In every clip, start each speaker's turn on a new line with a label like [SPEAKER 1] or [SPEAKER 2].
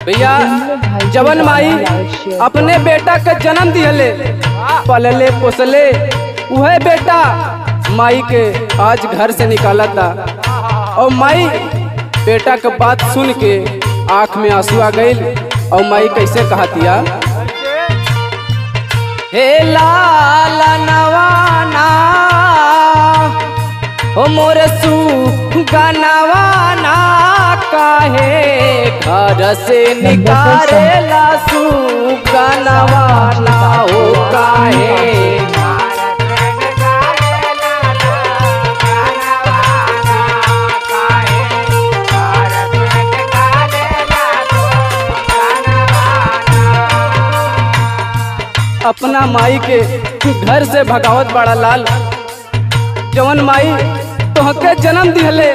[SPEAKER 1] भैया जवन माई अपने बेटा के जन्म दिहले पलले पोसले वह बेटा माई के आज घर से निकाला था और माई बेटा के बात सुन के आंख में आंसू आ गई और माई कैसे कहतिया, हे लाल नवाना ओ मोरे सुगनवाना काहे घर से निकारेला सुगनवाना हो काहे अपना माई के घर से भगावत बड़ा लाल। जवन माई तोहके जन्म दिहले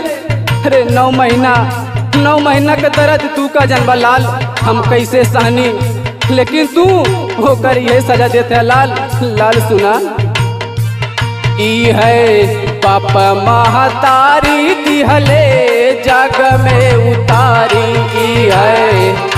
[SPEAKER 1] अरे 9 महीना के दर्द तू का जनबा लाल हम कैसे सहनी, लेकिन तू होकर ये सजा देते है लाल। लाल सुना ई है पाप महतारी दिहले जग में उतारी, ई है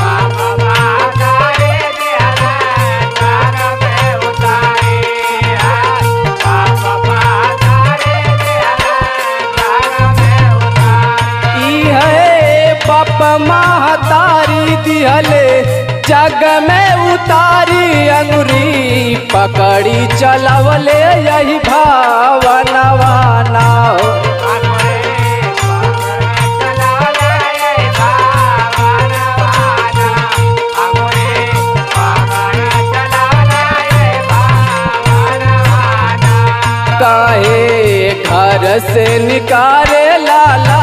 [SPEAKER 1] महतारी दिहले जग में उतारी अंगुरी पकड़ी चलावले यही भावनवाना हो। काहे घर से निकारे लाला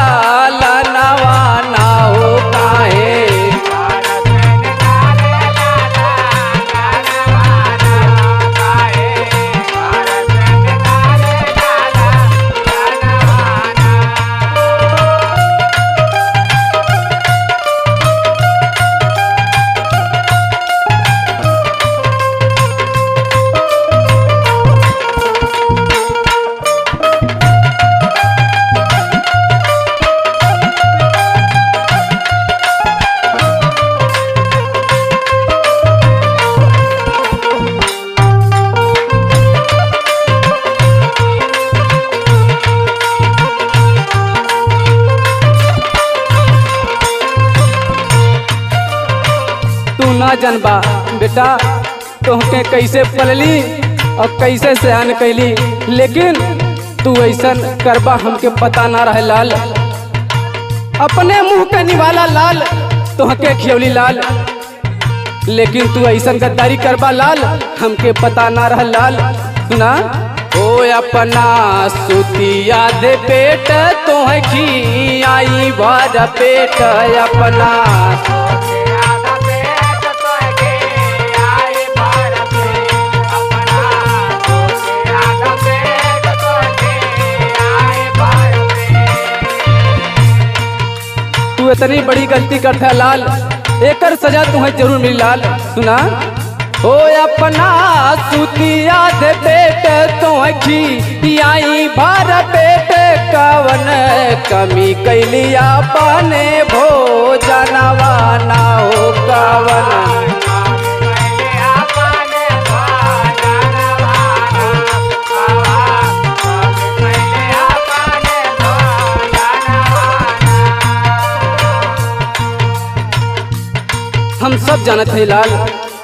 [SPEAKER 1] नवाना हो काहे ना जनबा बेटा तोहके कैसे पलली और कैसे सहन कैली, लेकिन तू ऐसा करबा हमके पता ना रहे लाल। अपने मुंह के निवाला लाल तोहके खियौली लाल, लेकिन तू ऐसा गद्दारी करबा लाल हमके पता ना रहे लाल। सुना ओ अपना सुतिया दे पेट तोह की आई भर पेट अपना इतनी बड़ी गलती करता है लाल, एकर सजा तुम्हें जरूर मिली लाल। सुना हो अपना सुतिया दे पेट तोखी आई भर पेट कवन कमी कैली अपने भोजनवाना हो कवन हम सब जानत है लाल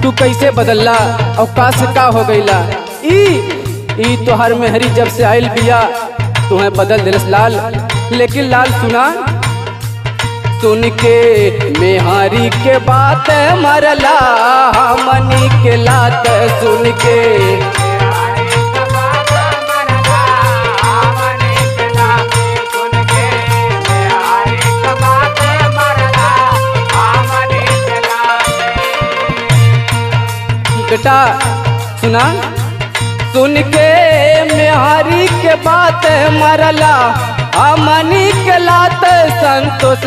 [SPEAKER 1] तू कैसे बदलला और का से का हो गईला। ई तोहर मेहरी जब से आयल बिया तुम्हें बदल दिलस लाल। लेकिन लाल सुना सुन के मेहरी के बात मरला हमनी के लात सुन के बेटा सुना सुन के मेहरी के बात मरला हमनी के लात संतोष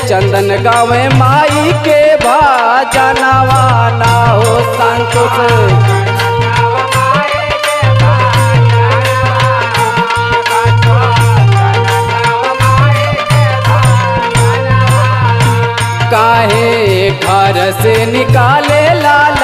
[SPEAKER 1] चंदन गावे माई के भाजनवाना हो संतोष काहे घर से निकाले लाल